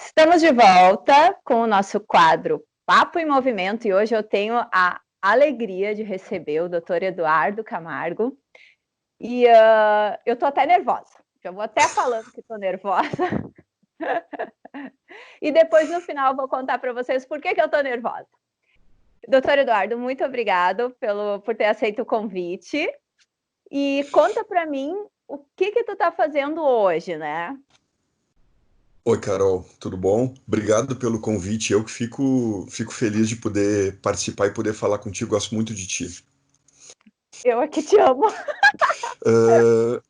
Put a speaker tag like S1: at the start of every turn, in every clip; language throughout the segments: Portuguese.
S1: Estamos de volta com o nosso quadro Papo em Movimento e hoje eu tenho a alegria de receber o Dr. Eduardo Camargo e eu tô até nervosa, já vou até falando que tô nervosa e depois no final vou contar para vocês por que eu tô nervosa. Dr. Eduardo, muito obrigado por ter aceito o convite e conta para mim o que tu tá fazendo hoje, né?
S2: Oi, Carol, tudo bom? Obrigado pelo convite. Eu que fico feliz de poder participar e poder falar contigo. Gosto muito de ti.
S1: Eu aqui te amo.
S2: Ah,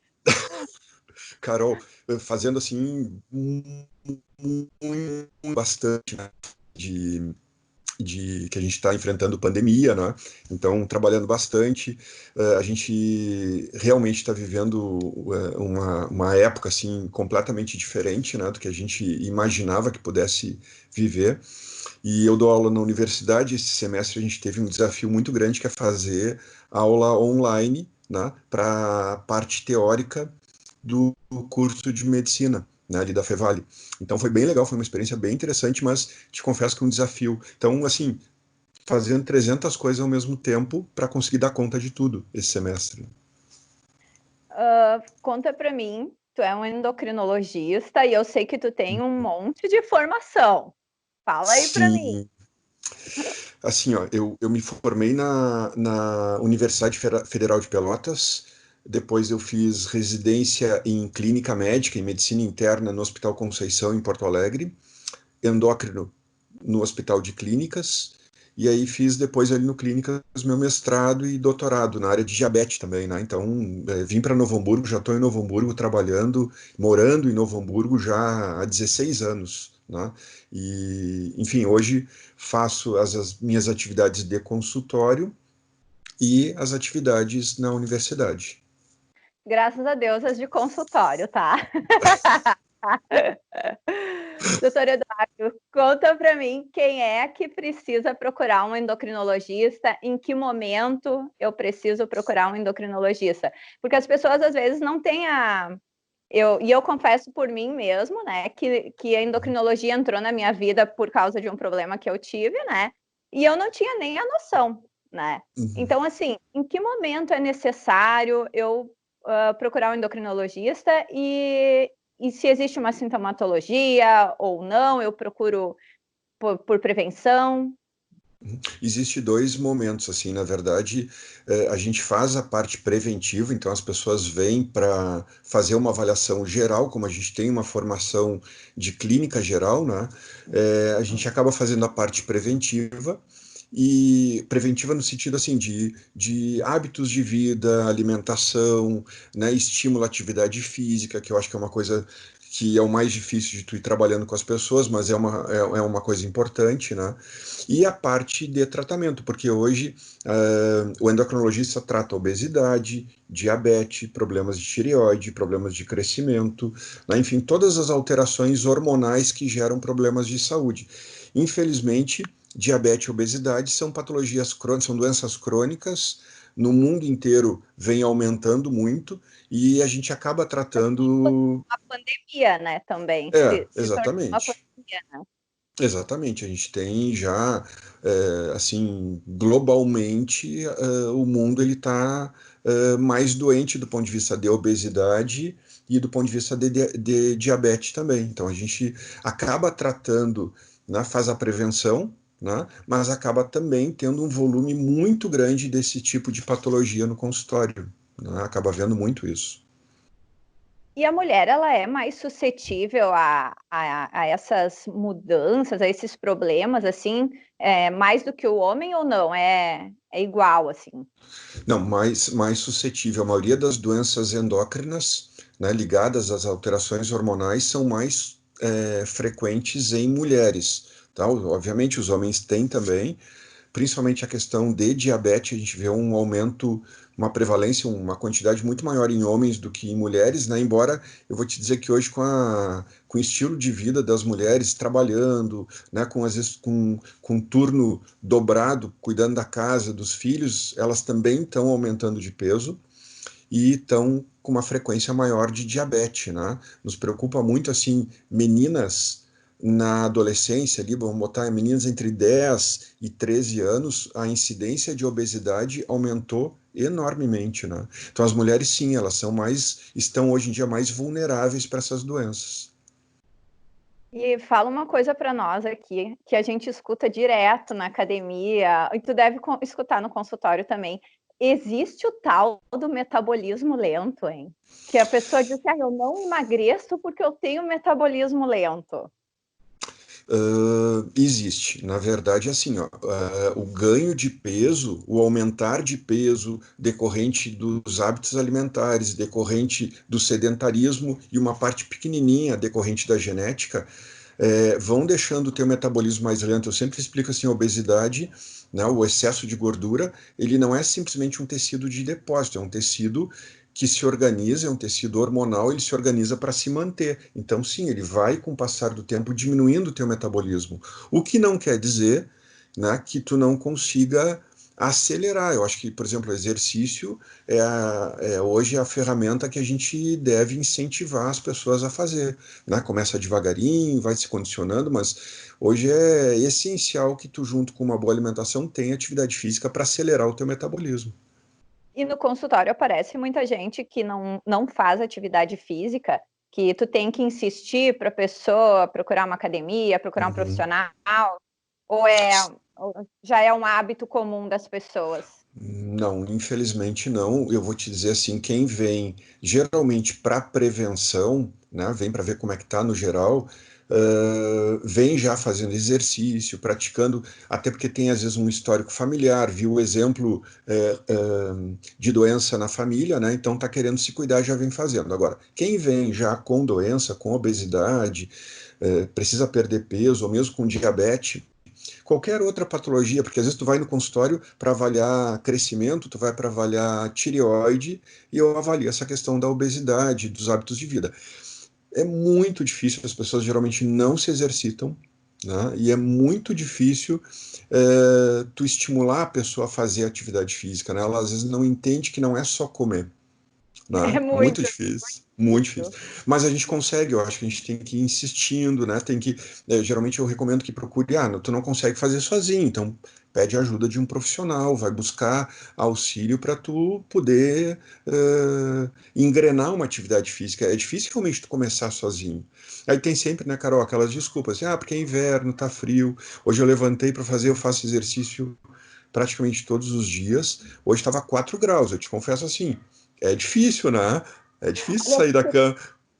S2: Carol, fazendo assim bastante, né, de, de que a gente está enfrentando pandemia, né? Então, trabalhando bastante. A gente realmente está vivendo uma época assim completamente diferente, né, do que a gente imaginava que pudesse viver. E eu dou aula na universidade. Esse semestre a gente teve um desafio muito grande, que é fazer aula online, né, para a parte teórica do curso de medicina, né, ali da Fevale. Então foi bem legal, foi uma experiência bem interessante, mas te confesso que é um desafio. Então, assim, fazendo 300 coisas ao mesmo tempo para conseguir dar conta de tudo esse semestre.
S1: Conta para mim, tu é um endocrinologista e eu sei que tu tem um monte de formação. Fala aí para mim.
S2: Sim, assim, ó, eu me formei na Universidade Federal de Pelotas. Depois eu fiz residência em clínica médica, em medicina interna, no Hospital Conceição, em Porto Alegre, endócrino no Hospital de Clínicas, e aí fiz depois ali no Clínicas meu mestrado e doutorado na área de diabetes também, né? Então, vim para Novo Hamburgo, já estou em Novo Hamburgo trabalhando, morando em Novo Hamburgo já há 16 anos, né? E, enfim, hoje faço as minhas atividades de consultório e as atividades na universidade.
S1: Graças a Deus, as de consultório, tá? Doutor Eduardo, conta para mim quem é que precisa procurar um endocrinologista, em que momento eu preciso procurar um endocrinologista? Porque as pessoas às vezes não têm eu confesso por mim mesmo, né, que a endocrinologia entrou na minha vida por causa de um problema que eu tive, né, e eu não tinha nem a noção, né.
S2: Uhum.
S1: Então, assim, em que momento é necessário eu procurar um endocrinologista e se existe uma sintomatologia ou não, eu procuro por prevenção?
S2: Existe dois momentos, assim, na verdade, a gente faz a parte preventiva, então as pessoas vêm para fazer uma avaliação geral, como a gente tem uma formação de clínica geral, né? A gente acaba fazendo a parte preventiva, e preventiva no sentido assim de hábitos de vida, alimentação, né, estímulo à atividade física, que eu acho que é uma coisa que é o mais difícil de tu ir trabalhando com as pessoas, mas é uma coisa importante, né? E a parte de tratamento, porque hoje o endocrinologista trata obesidade, diabetes, problemas de tireoide, problemas de crescimento, né? Enfim, todas as alterações hormonais que geram problemas de saúde. Infelizmente, diabetes e obesidade são patologias crônicas, são doenças crônicas, no mundo inteiro vem aumentando muito, e a gente acaba tratando.
S1: A pandemia, né, também, se tornou uma
S2: Exatamente.
S1: pandemia, né?
S2: Exatamente, a gente tem já, assim, globalmente, o mundo ele está mais doente do ponto de vista de obesidade e do ponto de vista de diabetes também. Então a gente acaba tratando, né, faz a prevenção, né, mas acaba também tendo um volume muito grande desse tipo de patologia no consultório, né, acaba vendo muito isso.
S1: E a mulher, ela é mais suscetível a essas mudanças, a esses problemas, assim, mais do que o homem ou não? É igual, assim?
S2: Não, mais suscetível. A maioria das doenças endócrinas, né, ligadas às alterações hormonais, são mais frequentes em mulheres. Tá? Obviamente, os homens têm também, principalmente a questão de diabetes. A gente vê um aumento, uma prevalência, uma quantidade muito maior em homens do que em mulheres, né? Embora eu vou te dizer que hoje, com o estilo de vida das mulheres, trabalhando, né, às vezes com um turno dobrado, cuidando da casa, dos filhos, elas também estão aumentando de peso e estão com uma frequência maior de diabetes, né? Nos preocupa muito, assim, meninas, na adolescência, ali, vamos botar meninas entre 10 e 13 anos, a incidência de obesidade aumentou enormemente, né? Então as mulheres, sim, elas estão hoje em dia mais vulneráveis para essas doenças.
S1: E fala uma coisa para nós aqui, que a gente escuta direto na academia, e tu deve escutar no consultório também. Existe o tal do metabolismo lento, hein? Que a pessoa diz que eu não emagreço porque eu tenho metabolismo lento.
S2: Existe. Na verdade, assim, ó, o ganho de peso, o aumentar de peso decorrente dos hábitos alimentares, decorrente do sedentarismo e uma parte pequenininha decorrente da genética, vão deixando o teu metabolismo mais lento. Eu sempre explico assim, a obesidade, né, o excesso de gordura, ele não é simplesmente um tecido de depósito, é um tecido que se organiza, é um tecido hormonal, ele se organiza para se manter. Então, sim, ele vai, com o passar do tempo, diminuindo o teu metabolismo. O que não quer dizer, né, que tu não consiga acelerar. Eu acho que, por exemplo, o exercício é hoje a ferramenta que a gente deve incentivar as pessoas a fazer, né? Começa devagarinho, vai se condicionando, mas hoje é essencial que tu, junto com uma boa alimentação, tenha atividade física para acelerar o teu metabolismo.
S1: E no consultório aparece muita gente que não faz atividade física, que tu tem que insistir para a pessoa procurar uma academia, procurar um
S2: Uhum.
S1: profissional, ou já é um hábito comum das pessoas?
S2: Não, infelizmente não. Eu vou te dizer assim, quem vem geralmente para prevenção, né, vem para ver como é que tá no geral, vem já fazendo exercício, praticando, até porque tem às vezes um histórico familiar, viu o exemplo de doença na família, né? Então tá querendo se cuidar, já vem fazendo. Agora, quem vem já com doença, com obesidade, precisa perder peso, ou mesmo com diabetes, qualquer outra patologia, porque às vezes tu vai no consultório para avaliar crescimento, tu vai para avaliar tireoide, e eu avalio essa questão da obesidade, dos hábitos de vida. É muito difícil, as pessoas geralmente não se exercitam, né? E é muito difícil tu estimular a pessoa a fazer atividade física, né? Ela às vezes não entende que não é só comer,
S1: É
S2: né? Muito
S1: muito,
S2: difícil, muito difícil.
S1: muito.
S2: Mas a gente consegue, eu acho que a gente tem que ir insistindo, né? Tem que, geralmente eu recomendo que procure, tu não consegue fazer sozinho, então pede ajuda de um profissional, vai buscar auxílio para tu poder engrenar uma atividade física. É difícil realmente tu começar sozinho. Aí tem sempre, né, Carol, aquelas desculpas, assim, porque é inverno, tá frio. Hoje eu levantei para fazer, eu faço exercício praticamente todos os dias. Hoje estava 4 graus, eu te confesso assim. É difícil, né? É difícil
S1: Olha,
S2: sair da cama.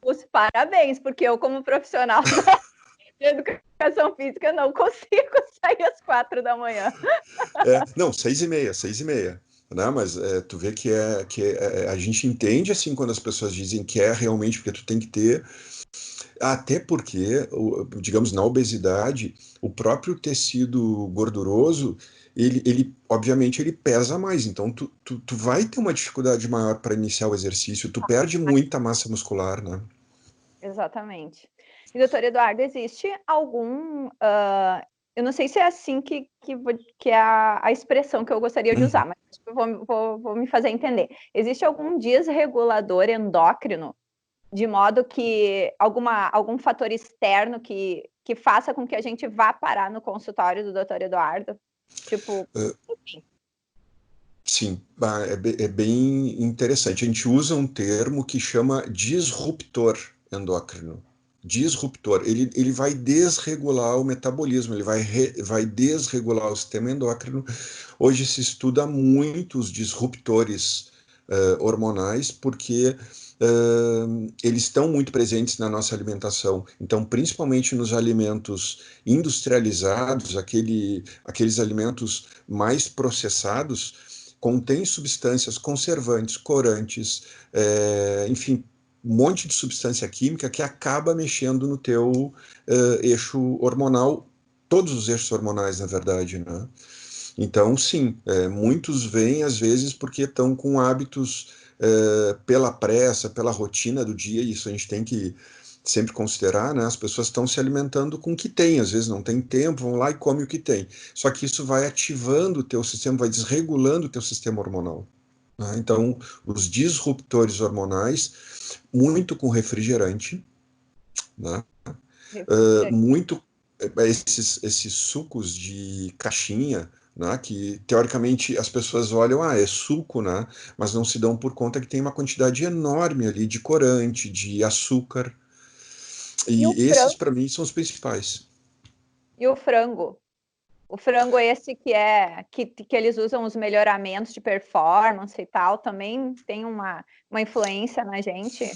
S1: os parabéns, porque eu, como profissional de educação física, não consigo sair às 4 da manhã.
S2: Não, 6h30, 6h30. Né? Mas tu vê que a gente entende assim quando as pessoas dizem que é realmente porque tu tem que ter, até porque, digamos, na obesidade, o próprio tecido gorduroso, ele obviamente ele pesa mais, então tu vai ter uma dificuldade maior para iniciar o exercício, tu perde muita massa muscular, né?
S1: Exatamente. E, doutor Eduardo, existe algum. Eu não sei se é assim que é a expressão que eu gostaria de usar,
S2: Uhum.
S1: mas eu vou me fazer entender. Existe algum desregulador endócrino, de modo que algum fator externo que faça com que a gente vá parar no consultório do doutor Eduardo? Tipo, enfim.
S2: Sim, é bem interessante. A gente usa um termo que chama disruptor endócrino. Disruptor, ele vai desregular o metabolismo, ele vai desregular o sistema endócrino. Hoje se estuda muito os disruptores hormonais, porque eles estão muito presentes na nossa alimentação. Então, principalmente nos alimentos industrializados, aqueles alimentos mais processados, contém substâncias conservantes, corantes, enfim, um monte de substância química que acaba mexendo no teu eixo hormonal, todos os eixos hormonais, na verdade, né? Então, sim, muitos vêm às vezes porque estão com hábitos pela pressa, pela rotina do dia, e isso a gente tem que sempre considerar, né? As pessoas estão se alimentando com o que tem, às vezes não tem tempo, vão lá e comem o que tem. Só que isso vai ativando o teu sistema, vai desregulando o teu sistema hormonal, né? Então, os disruptores hormonais, muito com refrigerante, né?
S1: refrigerante.
S2: muito esses sucos de caixinha, né, que teoricamente as pessoas olham, é suco, né, mas não se dão por conta que tem uma quantidade enorme ali de corante, de açúcar,
S1: E o
S2: e esses
S1: frango?
S2: para mim são os principais.
S1: E o frango? O frango esse que eles usam os melhoramentos de performance e tal, também tem uma influência na gente?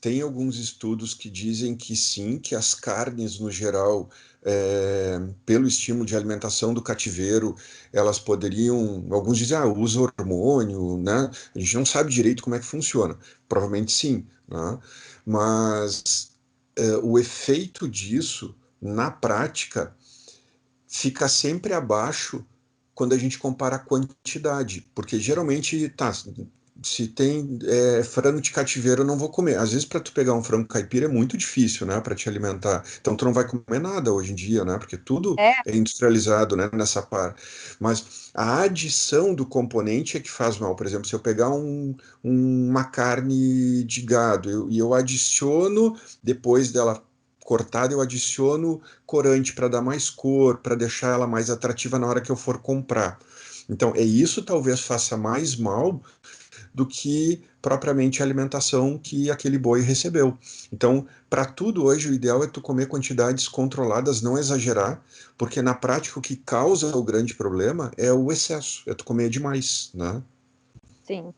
S2: Tem alguns estudos que dizem que sim, que as carnes, no geral, pelo estímulo de alimentação do cativeiro, elas poderiam. Alguns dizem, usa hormônio, né? A gente não sabe direito como é que funciona. Provavelmente sim, né? Mas o efeito disso, na prática, fica sempre abaixo quando a gente compara a quantidade, porque geralmente, tá, se tem frango de cativeiro, eu não vou comer. Às vezes, para tu pegar um frango caipira é muito difícil, né, para te alimentar. Então, tu não vai comer nada hoje em dia, né, porque tudo
S1: É,
S2: é industrializado, né, nessa parte. Mas a adição do componente é que faz mal. Por exemplo, se eu pegar uma carne de gado e eu adiciono, depois dela cortada, eu adiciono corante para dar mais cor, para deixar ela mais atrativa na hora que eu for comprar. Então, isso talvez faça mais mal do que propriamente a alimentação que aquele boi recebeu. Então, para tudo hoje, o ideal é tu comer quantidades controladas, não exagerar, porque na prática o que causa o grande problema é o excesso, é tu comer demais, né?
S1: sim.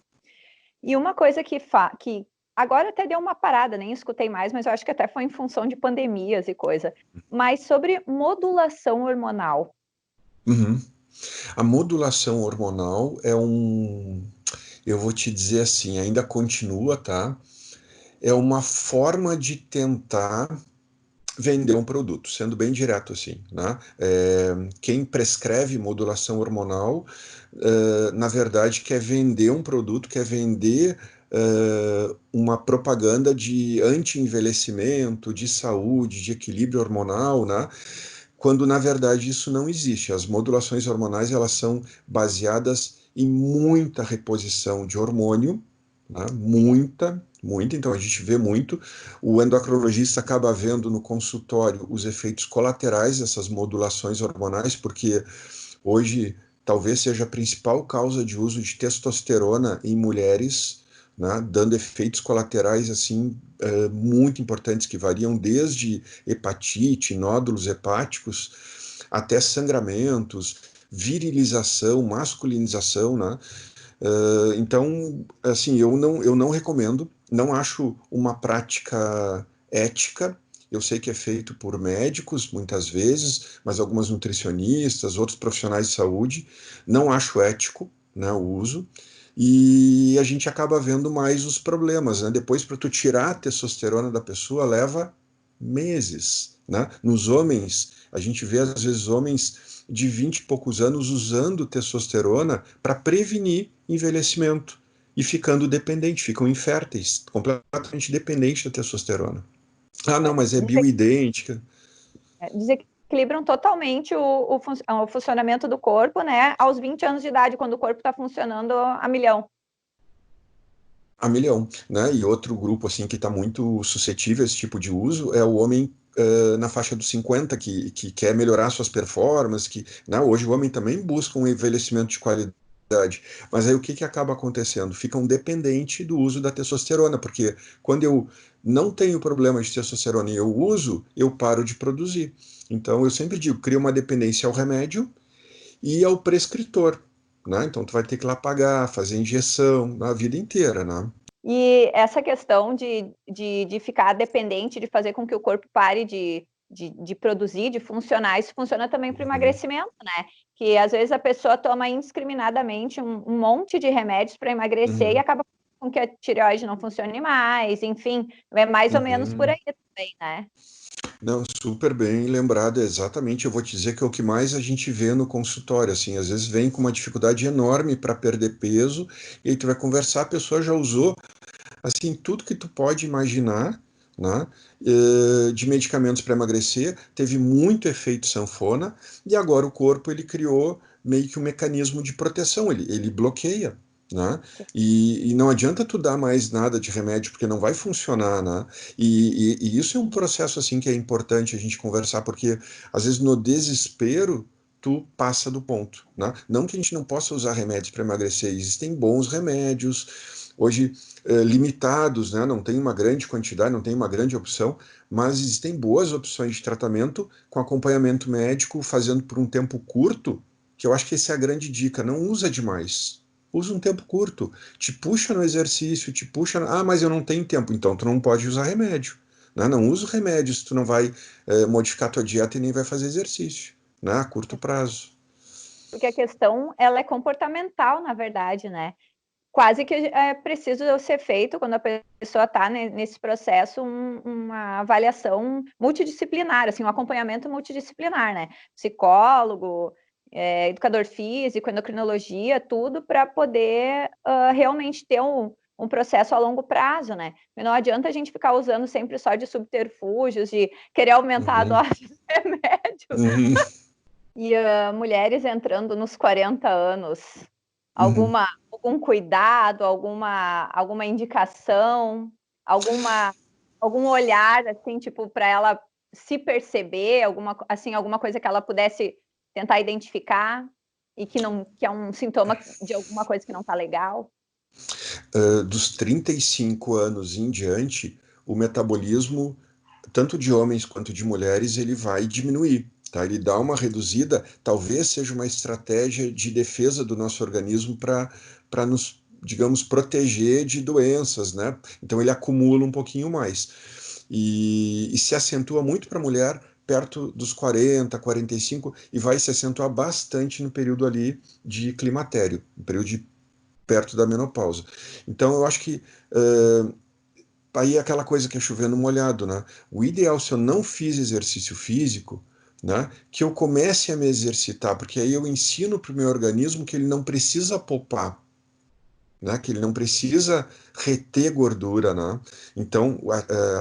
S1: E uma coisa que agora até deu uma parada, nem escutei mais, mas eu acho que até foi em função de pandemias e coisa. Mas sobre modulação hormonal.
S2: Uhum. A modulação hormonal eu vou te dizer assim, ainda continua, tá? É uma forma de tentar vender um produto, sendo bem direto assim, né? Quem prescreve modulação hormonal, na verdade, quer vender um produto, quer vender uma propaganda de anti-envelhecimento, de saúde, de equilíbrio hormonal, né? Quando na verdade isso não existe. As modulações hormonais elas são baseadas em muita reposição de hormônio, né? Muita, muita. Então a gente vê muito. O endocrinologista acaba vendo no consultório os efeitos colaterais dessas modulações hormonais, porque hoje talvez seja a principal causa de uso de testosterona em mulheres, né, dando efeitos colaterais assim muito importantes que variam desde hepatite, nódulos hepáticos, até sangramentos, virilização, masculinização, né? Então, assim, eu não recomendo, não acho uma prática ética. Eu sei que é feito por médicos, muitas vezes, mas algumas nutricionistas, outros profissionais de saúde. Não acho ético, né, o uso. E a gente acaba vendo mais os problemas, né? Depois, para tu tirar a testosterona da pessoa, leva meses, né? Nos homens, a gente vê, às vezes, homens de 20 e poucos anos usando testosterona para prevenir envelhecimento e ficando dependente, ficam inférteis, completamente dependentes da testosterona. Ah, não, mas é bioidêntica.
S1: Desequilibram totalmente o funcionamento do corpo, né? Aos 20 anos de idade, quando o corpo está funcionando a milhão.
S2: A milhão, né? E outro grupo assim que está muito suscetível a esse tipo de uso é o homem na faixa dos 50 que quer melhorar suas performances, que, né, hoje o homem também busca um envelhecimento de qualidade. Mas aí o que acaba acontecendo? Ficam dependente do uso da testosterona, porque quando eu não tenho problema de testosterona e eu uso, eu paro de produzir. Então eu sempre digo, cria uma dependência ao remédio e ao prescritor, né? Então tu vai ter que ir lá pagar, fazer injeção na vida inteira, né?
S1: E essa questão de ficar dependente, de fazer com que o corpo pare de produzir, de funcionar, isso funciona também para o
S2: Uhum,
S1: emagrecimento, né? Que às vezes a pessoa toma indiscriminadamente um monte de remédios para emagrecer e
S2: uhum,
S1: acaba com que a tireoide não funcione mais, enfim, é mais ou menos por
S2: uhum.
S1: aí também, né?
S2: Não, super bem lembrado, exatamente. Eu vou te dizer que é o que mais a gente vê no consultório, assim, às vezes vem com uma dificuldade enorme para perder peso, e aí tu vai conversar, a pessoa já usou, assim, tudo que tu pode imaginar, né, de medicamentos para emagrecer, teve muito efeito sanfona, e agora o corpo, ele criou meio que um mecanismo de proteção, ele bloqueia, né? E não adianta tu dar mais nada de remédio, porque não vai funcionar, né? E isso é um processo, assim, que é importante a gente conversar, porque, às vezes, no desespero, tu passa do ponto, né? Não que a gente não possa usar remédios para emagrecer, existem bons remédios, hoje, limitados, né? Não tem uma grande quantidade, não tem uma grande opção, mas existem boas opções de tratamento com acompanhamento médico, fazendo por um tempo curto, que eu acho que essa é a grande dica, não usa demais. Usa um tempo curto. Te puxa no exercício, te puxa. Ah, mas eu não tenho tempo. Então tu não pode usar remédio. Né? Não usa o remédio se tu não vai modificar tua dieta e nem vai fazer exercício, né? A curto prazo.
S1: Porque a questão, ela é comportamental, na verdade, né? Quase que é preciso ser feito, quando a pessoa está nesse processo, uma avaliação multidisciplinar, assim, um acompanhamento multidisciplinar, né? Psicólogo, educador físico, endocrinologia, tudo para poder realmente ter um processo a longo prazo, né? E não adianta a gente ficar usando sempre só de subterfúgios, de querer aumentar a
S2: Uhum.
S1: dose do remédio.
S2: Uhum.
S1: E mulheres entrando nos 40 anos,
S2: Uhum.
S1: algum cuidado, alguma indicação, algum olhar, assim, tipo, para ela se perceber, alguma coisa que ela pudesse tentar identificar e que é um sintoma de alguma coisa que não está legal?
S2: Dos 35 anos em diante, o metabolismo, tanto de homens quanto de mulheres, ele vai diminuir. Tá? Ele dá uma reduzida, talvez seja uma estratégia de defesa do nosso organismo para nos, digamos, proteger de doenças, né? Então ele acumula um pouquinho mais. E se acentua muito para a mulher perto dos 40, 45, e vai se acentuar bastante no período ali de climatério, no período de perto da menopausa. Então eu acho que aí é aquela coisa que é chovendo molhado, né? O ideal, se eu não fiz exercício físico, né, que eu comece a me exercitar, porque aí eu ensino para o meu organismo que ele não precisa poupar, né, que ele não precisa reter gordura, né? Então,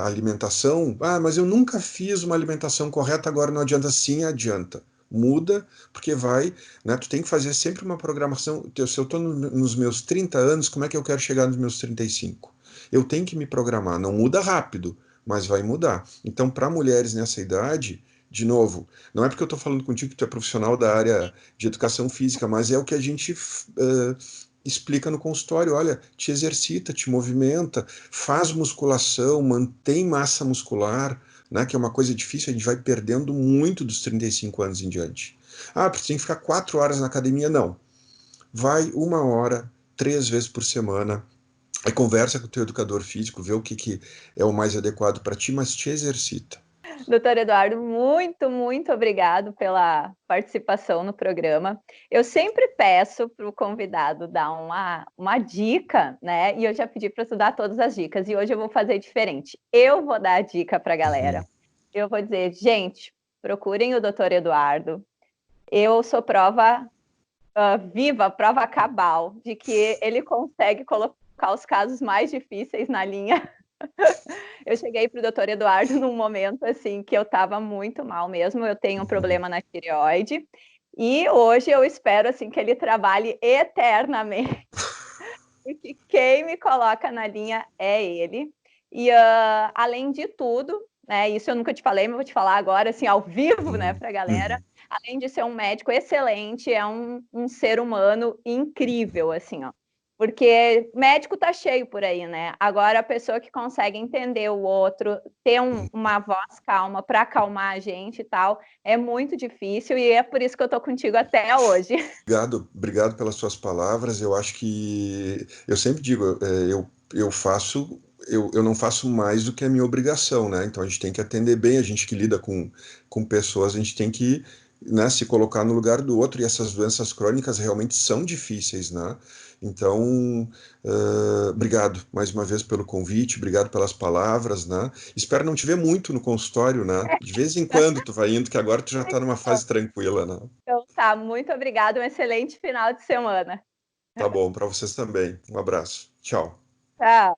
S2: a alimentação, mas eu nunca fiz uma alimentação correta, agora não adianta. Sim, adianta. Muda, porque vai, né? Tu tem que fazer sempre uma programação. Se eu estou nos meus 30 anos, como é que eu quero chegar nos meus 35? Eu tenho que me programar. Não muda rápido, mas vai mudar. Então, para mulheres nessa idade, de novo, não é porque eu estou falando contigo que tu é profissional da área de educação física, mas é o que a gente explica no consultório, olha, te exercita, te movimenta, faz musculação, mantém massa muscular, né, que é uma coisa difícil, a gente vai perdendo muito dos 35 anos em diante. Ah, porque tem que ficar 4 horas na academia? Não. Vai 1 hora, 3 vezes por semana, aí conversa com o teu educador físico, vê o que é o mais adequado para ti, mas te exercita.
S1: Doutor Eduardo, muito, muito obrigado pela participação no programa. Eu sempre peço para o convidado dar uma dica, né? E eu já pedi para tu dar todas as dicas, e hoje eu vou fazer diferente. Eu vou dar a dica para a galera.
S2: Uhum.
S1: Eu vou dizer, gente, procurem o doutor Eduardo. Eu sou prova viva, prova cabal, de que ele consegue colocar os casos mais difíceis na linha. Eu cheguei para o doutor Eduardo num momento assim que eu estava muito mal mesmo. Eu tenho um
S2: Uhum.
S1: problema na tireoide e hoje eu espero assim que ele trabalhe eternamente, porque quem me coloca na linha é ele. E além de tudo, né? Isso eu nunca te falei, mas vou te falar agora assim ao vivo, né,
S2: Uhum.
S1: para a galera.
S2: Uhum.
S1: Além de ser um médico excelente, é um ser humano incrível, assim, ó. Porque médico tá cheio por aí, né? Agora a pessoa que consegue entender o outro, ter uma voz calma para acalmar a gente e tal, é muito difícil e é por isso que eu tô contigo até hoje.
S2: Obrigado, obrigado pelas suas palavras. Eu acho que eu sempre digo, eu faço, eu não faço mais do que a minha obrigação, né? Então a gente tem que atender bem, a gente que lida com pessoas, a gente tem que, né, se colocar no lugar do outro, e essas doenças crônicas realmente são difíceis, né? Então, obrigado mais uma vez pelo convite, obrigado pelas palavras, né? Espero não te ver muito no consultório, né? De vez em quando tu vai indo, que agora tu já está numa fase tranquila, né?
S1: Então tá, muito obrigada, um excelente final de semana.
S2: Tá bom, para vocês também. Um abraço. Tchau.
S1: Tchau.